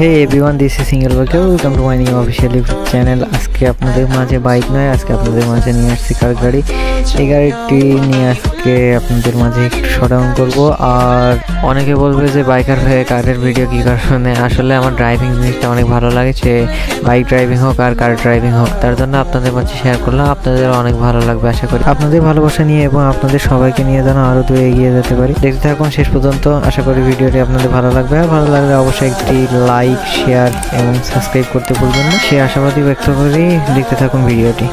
Hey everyone, this is Single Worker. Welcome to my new official YouTube channel. আজকে আপনাদের মাঝে bike নয়, আজকে আপনাদের মাঝে নিয়ে আসছি কার গাড়ি। এই গাড়িটি নিয়ে আজকে আপনাদের মাঝে একটু শোডাউন করব। আর অনেকে বলবে যে বাইকার হয়ে কারের ভিডিও কী কারণে, আসলে আমার ড্রাইভিং জিনিসটা অনেক ভালো লাগে, সে বাইক ড্রাইভিং হোক আর কার ড্রাইভিং হোক, তার জন্য আপনাদের মাঝে শেয়ার করলাম। আপনাদের অনেক ভালো লাগবে আশা করি। আপনাদের ভালোবাসা নিয়ে এবং আপনাদের সবাইকে নিয়ে যেন আরও দূরে এগিয়ে যেতে পারি। দেখতে থাকুন শেষ পর্যন্ত, আশা করি ভিডিওটি আপনাদের ভালো লাগবে। আর ভালো লাগলে অবশ্যই একটি লাইক, শেয়ার এবং সাবস্ক্রাইব করতে ভুলবেন না। সে আশাবাদী ব্যক্ত করি, দেখতে থাকুন ভিডিওটি।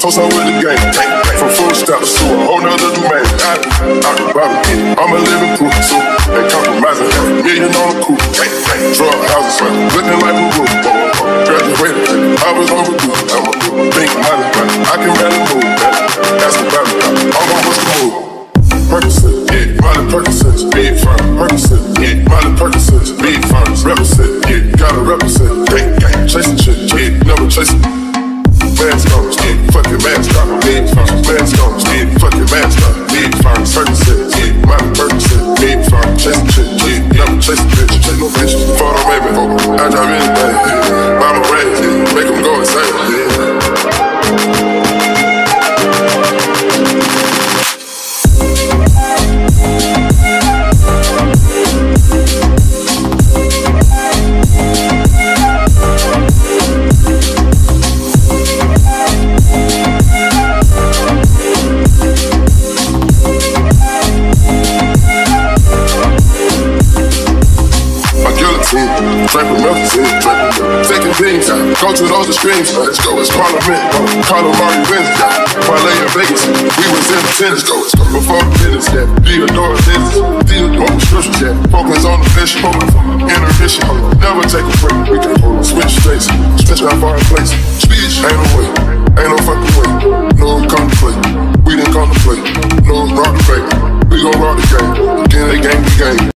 Toast on with the game, from full stop to a whole nother domain. I'm a living proof, so ain't compromising. $1 million on the coupe, drug houses, looking like a roof. Graduated, I was overdue. I'm a big money, I can barely move. Ask about it, I'm on what's the move. Percocet, yeah, Miley Percocet, big firm. Percocet, yeah, Miley Percocet, big firms. Represent, yeah, gotta represent. Gang, gang, chasing shit, yeah, never chasing. Mask on, yeah, fucking mask on, big firms. Mask on, yeah, fucking mask on, big firms. Percocet, yeah, Miley Percocet, big firm. Chasing shit, yeah, never chasing bitch. Chase no bitch. Photo baby, I drive anything. I'm a rat, yeah, make them go insane, yeah. Trapping melting, taking things out. Go to those extremes. Let's go, it's Parliament. Call them Mari wins. Parlay in Vegas. We was in the tennis. Go, before the business, yeah. Theodore business. Theodore prescriptions, yeah. Focus on the mission. Intermission. Never take a break. We can switch states. Switch our foreign place. Speech ain't no way. Ain't no fucking way. No contemplate. We didn't contemplate. No rock the fake. We gon' rock the game. Again, they game the game.